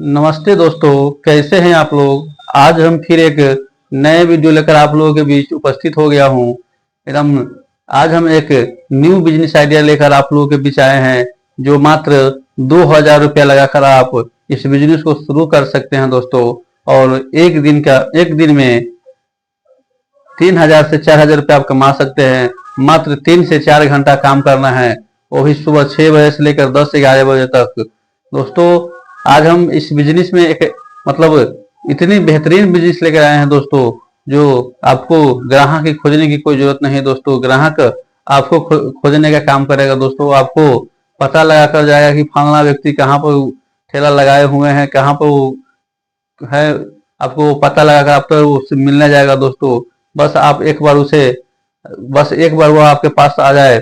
नमस्ते दोस्तों, कैसे हैं आप लोग। आज हम फिर एक नए वीडियो लेकर आप लोगों के बीच उपस्थित हो गया हूं। एकदम आज हम एक न्यू बिजनेस आइडिया लेकर आप लोगों के बीच आए हैं, जो मात्र 2,000 रुपया लगाकर आप इस बिजनेस को शुरू कर सकते हैं दोस्तों। और एक दिन में 3,000 से 4,000 रुपया आप कमा सकते हैं। मात्र 3 से 4 घंटा काम करना है, वो भी सुबह 6 बजे से लेकर 10-11 बजे तक। दोस्तों, आज हम इस बिजनेस में एक इतनी बेहतरीन बिजनेस लेकर आए हैं दोस्तों, जो आपको ग्राहक की खोजने की कोई जरूरत नहीं है दोस्तों। ग्राहक आपको खोजने का काम करेगा दोस्तों। आपको पता लगा कर जाएगा कि फलाना व्यक्ति कहाँ पर ठेला लगाए हुए हैं, कहाँ पर है। आपको पता लगा कर आप तो उससे मिलने जाएगा दोस्तों। बस आप एक बार उसे बस एक बार वो आपके पास आ जाए।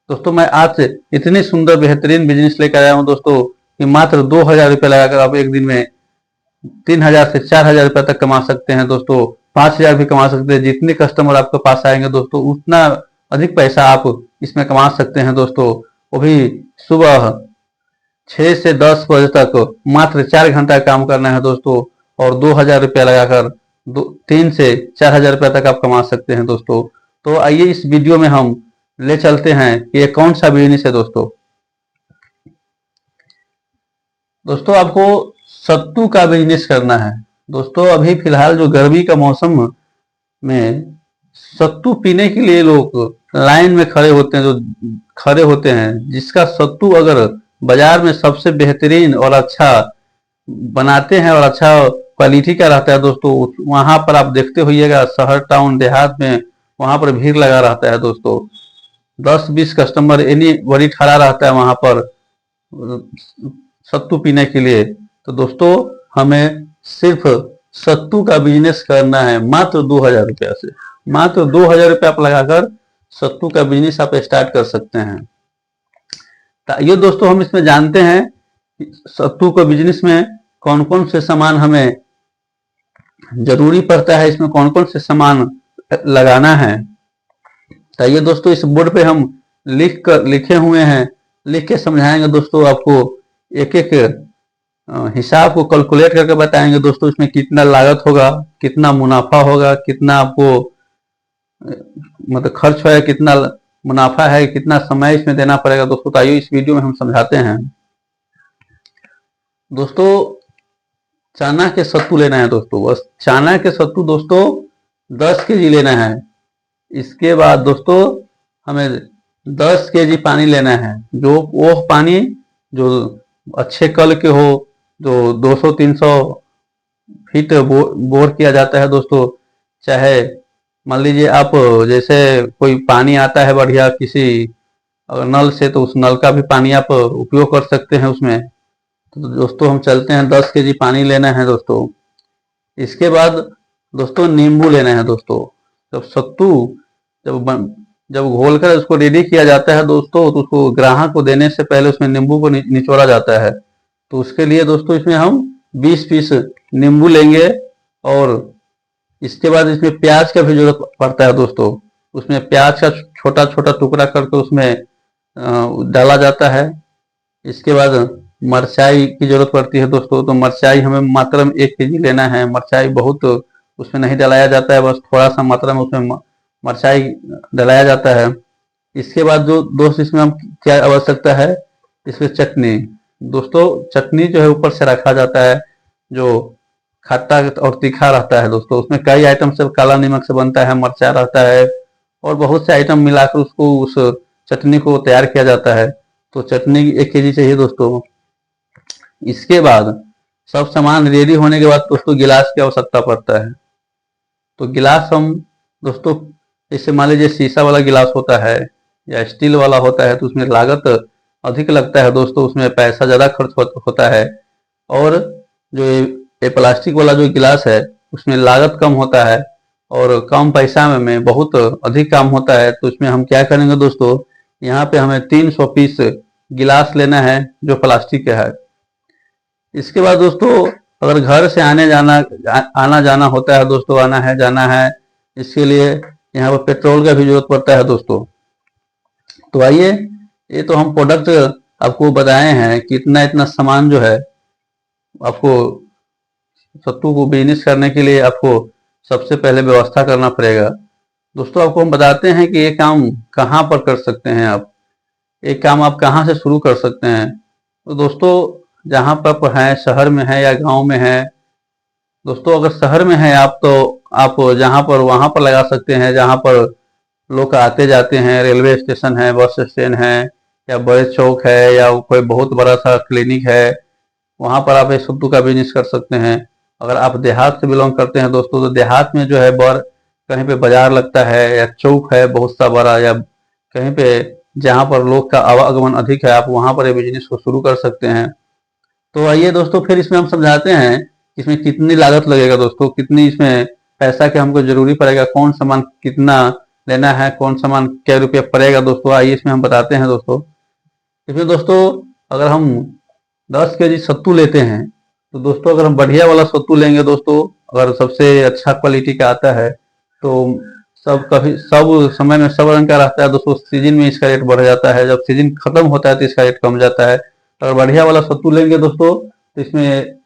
दोस्तों, मैं आज से इतनी सुंदर बेहतरीन बिजनेस लेकर आया हूँ दोस्तों, कि मात्र 2,000 रुपये लगाकर आप एक दिन में 3,000 से 4,000 रुपये तक कमा सकते हैं दोस्तों। 5,000 भी कमा सकते हैं। जितने कस्टमर आपके पास आएंगे दोस्तों, उतना अधिक पैसा आप इसमें कमा सकते हैं दोस्तों। वो भी सुबह 6 से 10 बजे तक मात्र 4 घंटा काम करना है दोस्तों। और 2,000 रुपया लगाकर 3 से 4,000 रुपया तक आप कमा सकते हैं दोस्तों। तो आइए इस वीडियो में हम ले चलते हैं कि ये कौन सा बिजनेस है दोस्तों। दोस्तों, आपको सत्तू का बिजनेस करना है दोस्तों। अभी फिलहाल जो गर्मी का मौसम में सत्तू पीने के लिए लोग लाइन में खड़े होते हैं, जो खड़े होते हैं, जिसका सत्तू अगर बाजार में सबसे बेहतरीन और अच्छा बनाते हैं और अच्छा क्वालिटी का रहता है दोस्तों, वहां पर आप देखते होइएगा शहर टाउन देहात में वहां पर भीड़ लगा रहता है दोस्तों। 10-20 कस्टमर एनी बड़ी खड़ा रहता है वहां पर सत्तू पीने के लिए। तो दोस्तों, हमें सिर्फ सत्तू का बिजनेस करना है मात्र 2,000 रुपया से। मात्र 2,000 रुपया आप लगाकर सत्तू का बिजनेस आप स्टार्ट कर सकते हैं। तो ये दोस्तों, हम इसमें जानते हैं कि सत्तू के बिजनेस में कौन कौन से सामान हमें जरूरी पड़ता है, इसमें कौन कौन से सामान लगाना है। तो ये दोस्तों, इस बोर्ड पे हम लिखे हुए हैं, लिख के समझाएंगे दोस्तों। आपको एक एक हिसाब को कैलकुलेट करके बताएंगे दोस्तों। इसमें कितना लागत होगा, कितना मुनाफा होगा, कितना आपको खर्च होगा, कितना मुनाफा है, कितना समय इसमें देना पड़ेगा दोस्तों। तो आइए इस वीडियो में हम समझाते हैं दोस्तों। चना के सत्तू लेना है दोस्तों। बस चना के सत्तू दोस्तों 10 केजी लेना है। इसके बाद दोस्तों, हमें 10 केजी पानी लेना है। जो वो पानी जो अच्छे कल के हो, जो 200-300 फीट बोर किया जाता है दोस्तों। चाहे मान लीजिए आप जैसे कोई पानी आता है बढ़िया किसी अगर नल से, तो उस नल का भी पानी आप उपयोग कर सकते हैं उसमें। तो दोस्तों, हम चलते हैं। 10 केजी पानी लेना है दोस्तों। इसके बाद दोस्तों, नींबू लेना है दोस्तों। जब सत्तू जब घोल कर उसको रेडी किया जाता है दोस्तों, तो उसको ग्राहक को देने से पहले उसमें नींबू को निचोड़ा जाता है। तो उसके लिए दोस्तों, इसमें हम 20 पीस नींबू लेंगे। और इसके बाद इसमें प्याज का भी जरूरत पड़ता है दोस्तों। उसमें प्याज का छोटा छोटा टुकड़ा करके उसमें डाला जाता है। इसके बाद मिरचाई की जरूरत पड़ती है दोस्तों। तो मिरचाई हमें मात्रा में 1 केजी लेना है। मिरचाई बहुत उसमें नहीं डलाया जाता है, बस थोड़ा सा मात्रा में उसमें मिरचाई डलाया जाता है। इसके बाद जो दोस्त, इसमें हम क्या आवश्यकता है, इसमें चटनी दोस्तों। चटनी जो है ऊपर से रखा जाता है, जो खट्टा और तीखा रहता है दोस्तों। उसमें कई आइटम से काला नमक से बनता है, मिर्चा रहता है और बहुत से आइटम मिलाकर उसको उस चटनी को तैयार किया जाता है। तो चटनी 1 केजी चाहिए दोस्तों। इसके बाद सब सामान रेडी होने के बाद दोस्तों, गिलास की आवश्यकता पड़ता है। तो गिलास हम दोस्तों, जैसे मान लीजिए शीशा वाला गिलास होता है या स्टील वाला होता है, तो उसमें लागत अधिक लगता है दोस्तों। उसमें पैसा ज़्यादा खर्च होता है। और जो ये प्लास्टिक वाला जो गिलास है, उसमें लागत कम होता है और कम पैसा में बहुत अधिक काम होता है। तो इसमें हम क्या करेंगे दोस्तों, यहाँ पे हमें 300 पीस गिलास लेना है, जो प्लास्टिक का है। इसके बाद दोस्तों, अगर घर से आना जाना होता है दोस्तों, आना है जाना है, इसके लिए यहाँ पर पेट्रोल का भी जरूरत पड़ता है दोस्तों। तो आइए, ये तो हम प्रोडक्ट आपको बताए हैं कि इतना इतना सामान जो है आपको सत्तू को बिजनेस करने के लिए आपको सबसे पहले व्यवस्था करना पड़ेगा। दोस्तों आपको हम बताते हैं कि ये काम कहाँ पर कर सकते हैं आप, एक काम आप कहाँ से शुरू कर सकते हैं। तो दोस्तों जहाँ पर आप हैं, शहर में है या गांव में है, दोस्तों अगर शहर में है आप तो आप जहाँ पर वहाँ पर लगा सकते हैं जहाँ पर लोग आते जाते हैं, रेलवे स्टेशन है, बस स्टैंड है, या बड़े चौक है, या कोई बहुत बड़ा सा क्लिनिक है, वहाँ पर आप ये सत्तू का बिजनेस कर सकते हैं। अगर आप देहात से बिलोंग करते हैं दोस्तों, तो देहात में जो है कहीं पे बाजार लगता है या चौक है बहुत सा बड़ा, या कहीं पे जहाँ पर लोग का आवागमन अधिक है, आप वहाँ पर ये बिजनेस को शुरू कर सकते हैं। तो आइए दोस्तों फिर इसमें हम समझाते हैं इसमें कितनी लागत लगेगा दोस्तों, कितनी इसमें पैसा की हमको जरूरी पड़ेगा, कौन सामान कितना लेना है, कौन सामान क्या रुपया पड़ेगा दोस्तों, आइए इसमें हम बताते हैं दोस्तों। इसमें दोस्तों अगर हम 10 केजी सत्तू लेते हैं, तो दोस्तों अगर हम बढ़िया वाला सत्तू लेंगे दोस्तों, अगर सबसे अच्छा क्वालिटी का आता है, तो सब समय में सब रंग का रहता है दोस्तों, सीजन में इसका रेट बढ़ जाता है, जब सीजन खत्म होता है तो इसका रेट कम जाता है। अगर बढ़िया वाला सत्तू लेंगे दोस्तों तो इसमें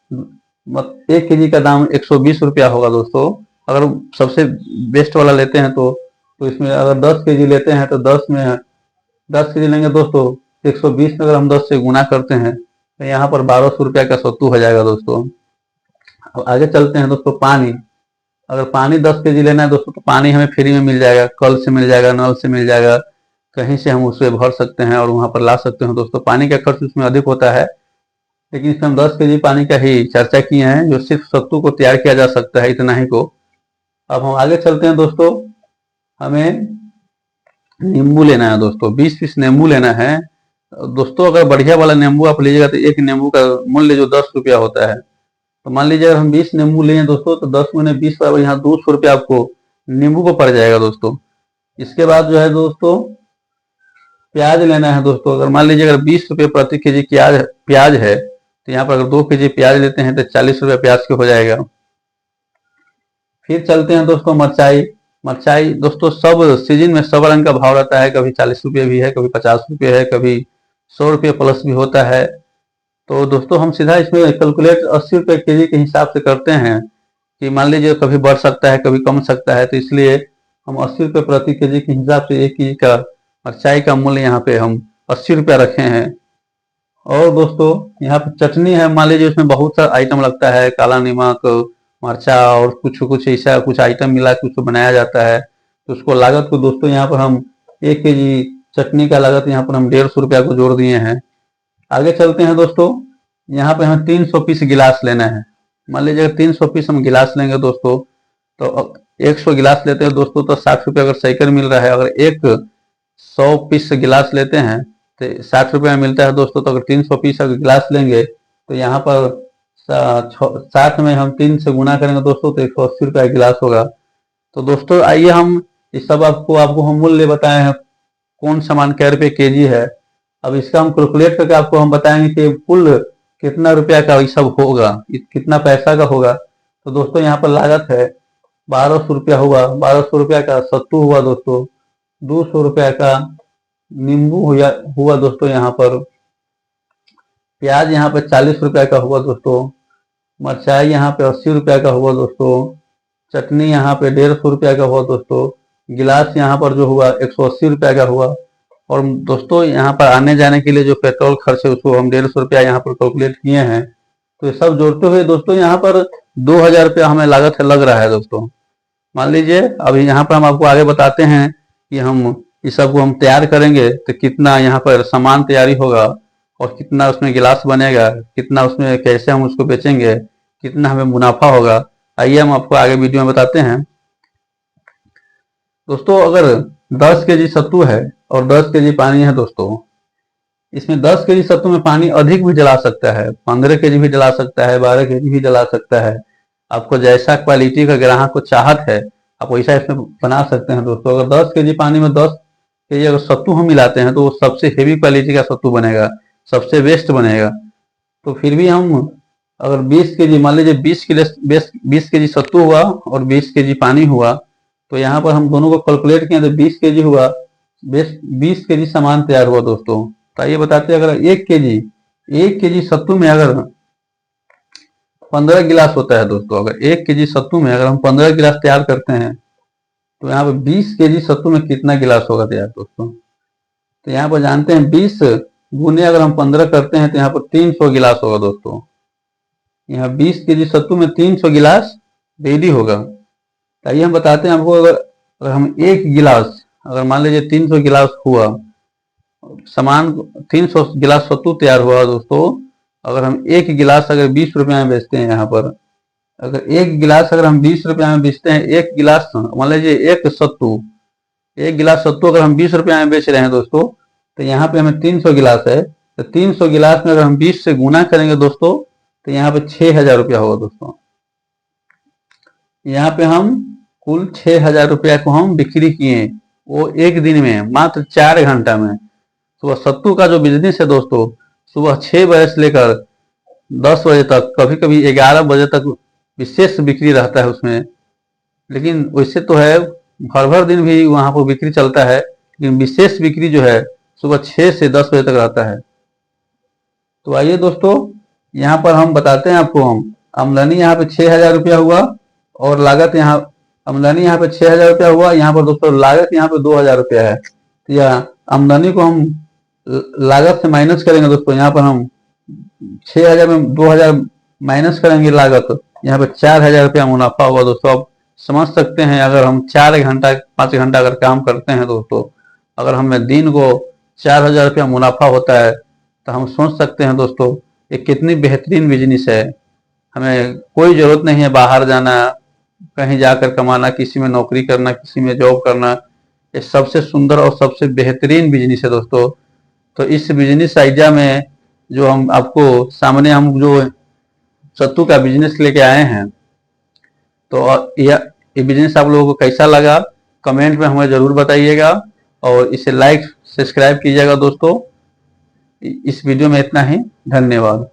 1 केजी का दाम 120 रुपया होगा दोस्तों। अगर सबसे बेस्ट वाला लेते हैं तो इसमें अगर 10 केजी लेते हैं तो 10 केजी लेंगे दोस्तों, 120 में अगर हम 10 से गुना करते हैं तो यहाँ पर 1200 रुपया का सत्तू हो जाएगा दोस्तों। अब आगे चलते हैं दोस्तों। पानी, अगर पानी 10 केजी लेना है दोस्तों तो पानी हमें फ्री में मिल जाएगा, कल से मिल जाएगा, नल से मिल जाएगा, कहीं से हम उसे भर सकते हैं और वहां पर ला सकते हैं दोस्तों। पानी का खर्च उसमें अधिक होता है, लेकिन इसमें हम 10 केजी पानी का ही चर्चा किए हैं, जो सिर्फ सत्तू को तैयार किया जा सकता है, इतना ही को। अब हम आगे चलते हैं दोस्तों। हमें नींबू लेना है दोस्तों, 20 पीस नींबू लेना है दोस्तों। अगर बढ़िया वाला नींबू आप लीजिएगा तो एक नींबू का मूल्य जो 10 रुपया होता है, तो मान लीजिए अगर हम 20 नींबू लिए दोस्तों तो 10 में 20 पर यहाँ 200 रुपया आपको नींबू को पड़ जाएगा दोस्तों। इसके बाद जो है दोस्तों प्याज लेना है दोस्तों। अगर मान लीजिए अगर 20 रुपये प्रति केजी प्याज है, तो यहाँ पर अगर 2 केजी प्याज लेते हैं तो 40 रुपया प्याज के हो जाएगा। फिर चलते हैं दोस्तों मिर्चाई। मिर्चाई दोस्तों सब सीजन में सब रंग का भाव रहता है, कभी 40 रुपये भी है, कभी 50 रुपये है, कभी 100 रुपये प्लस भी होता है। तो दोस्तों हम सीधा इसमें कैलकुलेट 80 रुपये केजी के हिसाब से करते हैं कि मान लीजिए कभी बढ़ सकता है, कभी कम सकता है, तो इसलिए हम 80 रुपये प्रति केजी के हिसाब से 1 केजी का मिर्चाई का मूल्य यहाँ पे हम 80 रुपया रखे हैं। और दोस्तों यहाँ पे चटनी है, मान लीजिए उसमें बहुत सा आइटम लगता है, काला नमक, मरचा और कुछ कुछ ऐसा कुछ आइटम मिला के उसको बनाया जाता है, तो उसको लागत को दोस्तों यहाँ पर हम 1 केजी चटनी का लागत यहाँ पर हम 150 रुपया को जोड़ दिए हैं। आगे चलते हैं दोस्तों। यहाँ पे हमें 300 पीस गिलास लेना है। मान लीजिए अगर 300 पीस हम गिलास लेंगे दोस्तों, तो 100 गिलास लेते हैं दोस्तों तो 60 रुपये अगर सैकड़ मिल रहा है। अगर 100 पीस गिलास लेते हैं तो 60 रुपये में मिलता है दोस्तों। तो अगर 300 पीस अगर गिलास लेंगे तो यहाँ पर 60 में हम 3 से गुना करेंगे दोस्तों तो 180 रुपया गिलास होगा। तो दोस्तों आइए हम इस सब आपको हम मूल्य बताए हैं, कौन सामान क्या रुपये केजी है। अब इसका हम कैलकुलेट करके आपको हम बताएंगे कि कुल कितना रुपया का ये सब होगा, कितना पैसा का होगा। तो दोस्तों यहाँ पर लागत है 1200 रुपया हुआ, 1200 रुपया का सत्तू हुआ दोस्तों, 200 रुपया का नींबू हुआ दोस्तों, यहाँ पर प्याज यहाँ पे 40 रुपया का हुआ दोस्तों, मिरचाई यहाँ पे 80 रुपया का हुआ दोस्तों, चटनी यहाँ पे 150 रुपया का हुआ दोस्तों, गिलास यहाँ पर जो हुआ 180 रुपया का हुआ। और दोस्तों यहाँ पर आने जाने के लिए जो पेट्रोल खर्च है उसको हम 150 रुपया यहाँ पर कैलकुलेट किए हैं। तो ये सब जोड़ते हुए दोस्तों यहाँ पर 2000 रुपया हमें लागत है लग रहा है दोस्तों। मान लीजिए अभी यहाँ पर हम आपको आगे बताते हैं कि हम इस सब को हम तैयार करेंगे तो कितना यहाँ पर सामान तैयारी होगा और कितना उसमें गिलास बनेगा, कितना उसमें कैसे हम उसको बेचेंगे, कितना हमें मुनाफा होगा। आइए हम आपको आगे वीडियो में बताते हैं दोस्तों। अगर 10 केजी सत्तू है और 10 केजी पानी है दोस्तों, इसमें 10 केजी सत्तू में पानी अधिक भी डला सकता है, 15 केजी भी डला सकता है, 12 केजी भी डला सकता है। आपको जैसा क्वालिटी का ग्राहक को चाहत है आप वैसा इसमें बना सकते हैं दोस्तों। अगर 10 केजी पानी में 10 केजी अगर सत्तू हम मिलाते हैं तो वो सबसे हेवी क्वालिटी का सत्तू बनेगा, सबसे बेस्ट बनेगा। तो फिर भी हम अगर 20 केजी मान लीजिए 20 केजी सत्तू हुआ और 20 केजी पानी हुआ, तो यहाँ पर हम दोनों को कैलकुलेट किए तो 20 केजी हुआ, 20 केजी सामान तैयार हुआ दोस्तों। तो ये बताते हैं अगर 1 केजी सत्तू में अगर 15 गिलास होता है दोस्तों। अगर 1 केजी सत्तू में अगर हम 15 गिलास तैयार करते हैं तो यहाँ पे 20 केजी सत्तू में कितना गिलास होगा तैयार दोस्तों। तो यहाँ पर जानते हैं 20 गुने अगर हम 15 करते हैं तो यहाँ पर 300 गिलास होगा दोस्तों। यहाँ 20 केजी सत्तू में 300 गिलास रेडी होगा। आइए हम बताते हैं आपको, अगर हम 1 गिलास, अगर मान लीजिए 300 गिलास हुआ सामान, 300 गिलास सत्तू तैयार हुआ दोस्तों। अगर हम 1 गिलास अगर 20 रुपये में बेचते हैं, यहाँ पर अगर 1 गिलास अगर हम 20 रुपये में बेचते हैं, 1 गिलास मान लीजिए 1 गिलास सत्तू अगर हम 20 रुपये में बेच रहे हैं दोस्तों, तो यहाँ पे हमें 300 गिलास है, तो 300 गिलास में अगर हम 20 से गुना करेंगे दोस्तों तो यहाँ पे 6,000 रुपया होगा दोस्तों। यहाँ पे हम कुल 6,000 रुपया को हम बिक्री किए, वो एक दिन में, मात्र 4 घंटा में। सुबह सत्तू का जो बिजनेस है दोस्तों, सुबह 6 बजे से लेकर 10 बजे तक, कभी कभी 11 बजे तक विशेष बिक्री रहता है उसमें। लेकिन वैसे तो है भर भर दिन भी वहां पर बिक्री चलता है, लेकिन विशेष बिक्री जो है सुबह 6 से 10 बजे तक रहता है। तो आइए दोस्तों, यहाँ पर हम बताते हैं आपको, हम आमदनी यहाँ पे 6,000 रुपया हुआ और लागत यहाँ, आमदनी यहाँ पे 6,000 रुपया हुआ, यहाँ पर दोस्तों लागत यहाँ पे 2,000 रुपया है। तो यह आमदनी को हम लागत से माइनस करेंगे दोस्तों। यहाँ पर हम 6,000 में 2,000 माइनस करेंगे लागत, यहाँ पे 4,000 रुपया मुनाफा होगा दोस्तों। आप समझ सकते हैं, अगर हम 4 घंटा 5 घंटा अगर काम करते हैं दोस्तों, अगर हमें दिन को 4,000 रुपया मुनाफा होता है, तो हम सोच सकते हैं दोस्तों ये कितनी बेहतरीन बिजनेस है। हमें कोई जरूरत नहीं है बाहर जाना, कहीं जाकर कमाना, किसी में नौकरी करना, किसी में जॉब करना। ये सबसे सुंदर और सबसे बेहतरीन बिजनेस है दोस्तों। तो इस बिजनेस आइडिया में जो हम आपको सामने, हम जो सत्तू का बिजनेस लेके आए हैं, तो ये बिजनेस आप लोगों को कैसा लगा कमेंट में हमें जरूर बताइएगा, और इसे लाइक सब्सक्राइब कीजिएगा दोस्तों। इस वीडियो में इतना ही, धन्यवाद।